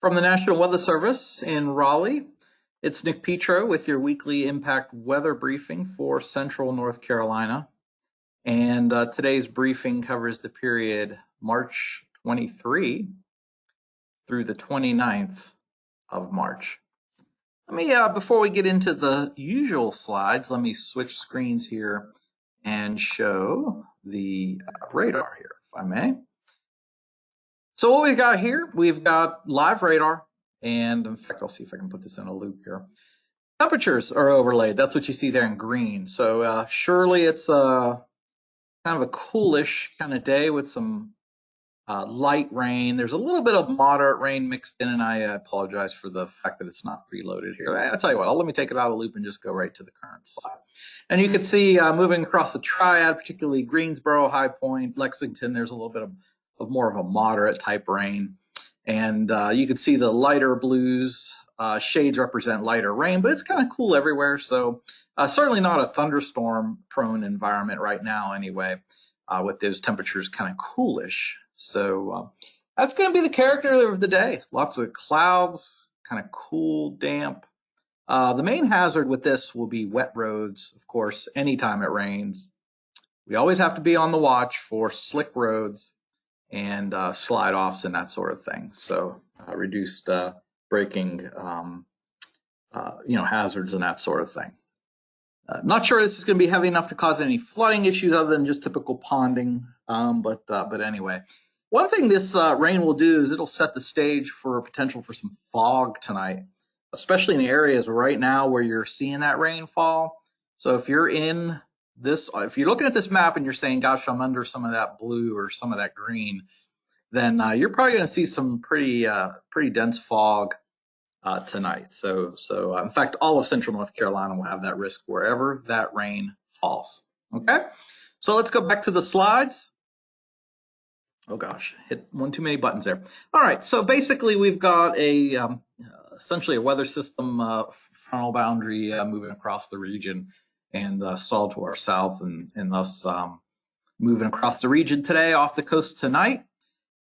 From the National Weather Service in Raleigh, it's Nick Petro with your weekly impact weather briefing for Central North Carolina. And today's briefing covers the period March 23 through the 29th of March. Before we get into the usual slides, let me switch screens here and show the radar here, if I may. So what we've got here, we've got live radar, and in fact, I'll see if I can put this in a loop here. Temperatures are overlaid. That's what you see there in green. So surely it's kind of a coolish kind of day with some light rain. There's a little bit of moderate rain mixed in, and I apologize for the fact that it's not preloaded here. I'll tell you what, let me take it out of the loop and just go right to the current slide. And you can see moving across the triad, particularly Greensboro, High Point, Lexington, there's a little bit of more of a moderate type rain. And you can see the lighter blues shades represent lighter rain, but it's kind of cool everywhere. So certainly not a thunderstorm prone environment right now anyway, with those temperatures kind of coolish. So that's going to be the character of the day. Lots of clouds, kind of cool, damp. The main hazard with this will be wet roads, of course, anytime it rains. We always have to be on the watch for slick roads and slide offs and that sort of thing. So reduced braking, hazards and that sort of thing. Not sure this is going to be heavy enough to cause any flooding issues other than just typical ponding. But anyway, one thing this rain will do is it'll set the stage for potential for some fog tonight, especially in the areas right now where you're seeing that rainfall. So if you're in this, if you're looking at this map and you're saying, gosh, I'm under some of that blue or some of that green, then you're probably going to see some pretty dense fog tonight. So in fact, all of Central North Carolina will have that risk wherever that rain falls. Okay, so let's go back to the slides. Oh gosh, hit one too many buttons there. All right, so basically we've got essentially a weather system frontal boundary moving across the region and stalled to our south, and thus moving across the region today, off the coast tonight.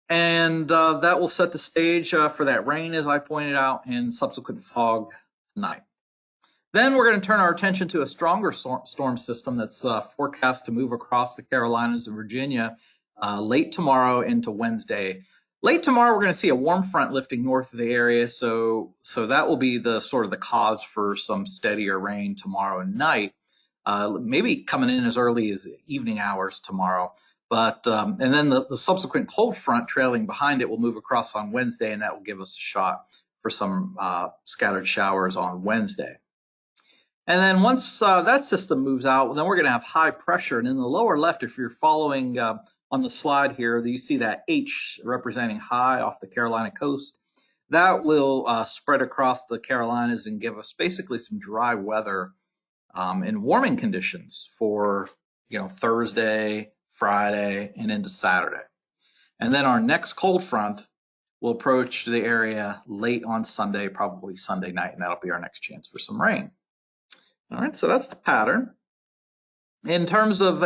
And that will set the stage for that rain, as I pointed out, and subsequent fog tonight. Then we're going to turn our attention to a stronger storm system that's forecast to move across the Carolinas and Virginia late tomorrow into Wednesday. Late tomorrow, we're going to see a warm front lifting north of the area, so that will be the sort of the cause for some steadier rain tomorrow night. Maybe coming in as early as evening hours tomorrow. But and then the subsequent cold front trailing behind it will move across on Wednesday, and that will give us a shot for some scattered showers on Wednesday. And then once that system moves out, then we're going to have high pressure. And in the lower left, if you're following on the slide here, you see that H representing high off the Carolina coast. That will spread across the Carolinas and give us basically some dry weather and warming conditions for Thursday, Friday, and into Saturday. And then our next cold front will approach the area late on Sunday, probably Sunday night, and that'll be our next chance for some rain. All right, so that's the pattern. In terms of,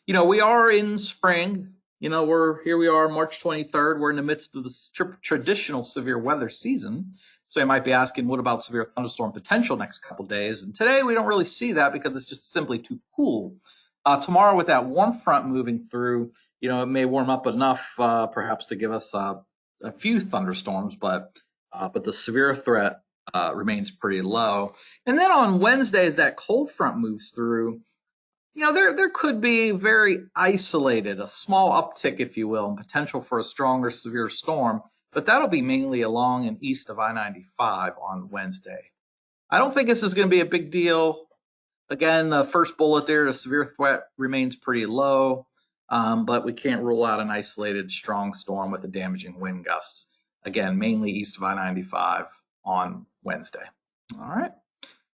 we are in spring. We are March 23rd. We're in the midst of the traditional severe weather season. So you might be asking, what about severe thunderstorm potential next couple days? And today we don't really see that because it's just simply too cool. Tomorrow, with that warm front moving through, it may warm up enough perhaps to give us a few thunderstorms, but the severe threat remains pretty low. And then on Wednesday, as that cold front moves through, there could be very isolated, a small uptick, if you will, and potential for a stronger severe storm, but that'll be mainly along and east of I-95 on Wednesday. I don't think this is going to be a big deal. Again, the first bullet there, the severe threat remains pretty low, but we can't rule out an isolated strong storm with a damaging wind gusts. Again, mainly east of I-95 on Wednesday. All right.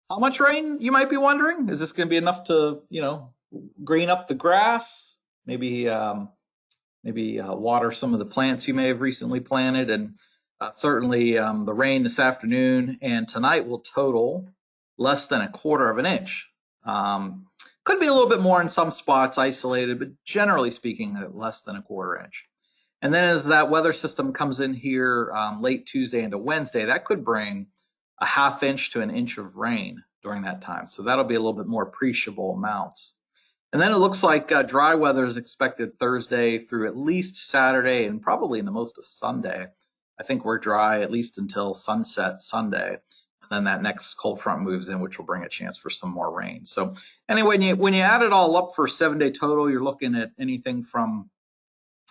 How much rain, you might be wondering? Is this going to be enough to, green up the grass? Maybe water some of the plants you may have recently planted. And certainly the rain this afternoon and tonight will total less than 1/4 of an inch. Could be a little bit more in some spots isolated, but generally speaking, less than 1/4 inch. And then as that weather system comes in here late Tuesday into Wednesday, that could bring a ½ inch to 1 inch of rain during that time. So that'll be a little bit more appreciable amounts. And then it looks like dry weather is expected Thursday through at least Saturday and probably in the most of Sunday. I think we're dry at least until sunset Sunday. And then that next cold front moves in, which will bring a chance for some more rain. So anyway, when you add it all up for 7-day total, you're looking at anything from,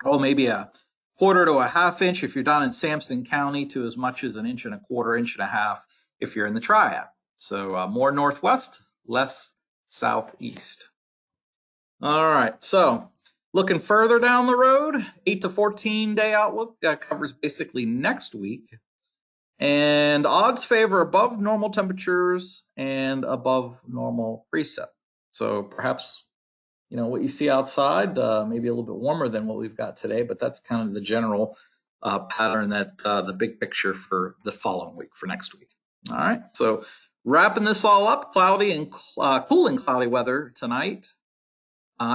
maybe a 1/4 to a ½ inch if you're down in Sampson County, to as much as 1 1/4 inch, 1.5 inches if you're in the Triad. So more northwest, less southeast. All right, so looking further down the road, 8 to 14 day outlook covers basically next week. And odds favor above normal temperatures and above normal precip. So perhaps, what you see outside, maybe a little bit warmer than what we've got today, but that's kind of the general pattern, that the big picture for the following week, for next week. All right, so wrapping this all up, cloudy and cooling cloudy weather tonight.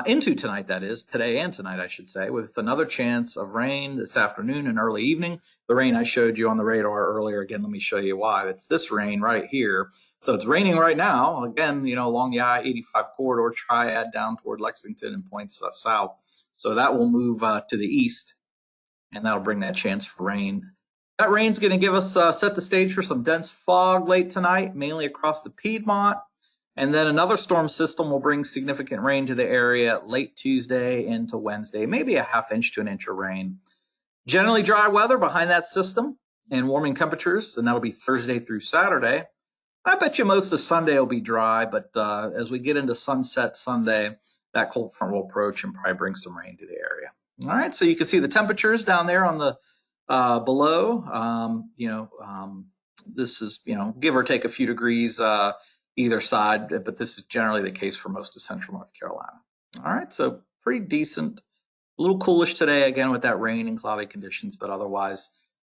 Into tonight, that is, today and tonight, I should say, with another chance of rain this afternoon and early evening. The rain I showed you on the radar earlier, again, let me show you why. It's this rain right here. So it's raining right now, again, along the I-85 corridor, Triad down toward Lexington and points south. So that will move to the east, and that'll bring that chance for rain. That rain's going to give us set the stage for some dense fog late tonight, mainly across the Piedmont. And then another storm system will bring significant rain to the area late Tuesday into Wednesday, maybe a ½ inch to 1 inch of rain. Generally dry weather behind that system and warming temperatures, and that'll be Thursday through Saturday. I bet you most of Sunday will be dry, but as we get into sunset Sunday, that cold front will approach and probably bring some rain to the area. All right, so you can see the temperatures down there on the below. This is, give or take a few degrees either side, but this is generally the case for most of central North Carolina. All right, so pretty decent. A little coolish today, again, with that rain and cloudy conditions, but otherwise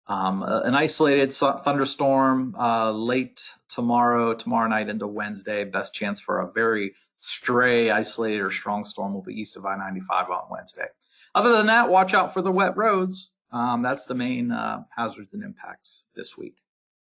an isolated thunderstorm late tomorrow night into Wednesday. Best chance for a very stray, isolated, or strong storm will be east of I-95 on Wednesday. Other than that, watch out for the wet roads. That's the main hazards and impacts this week.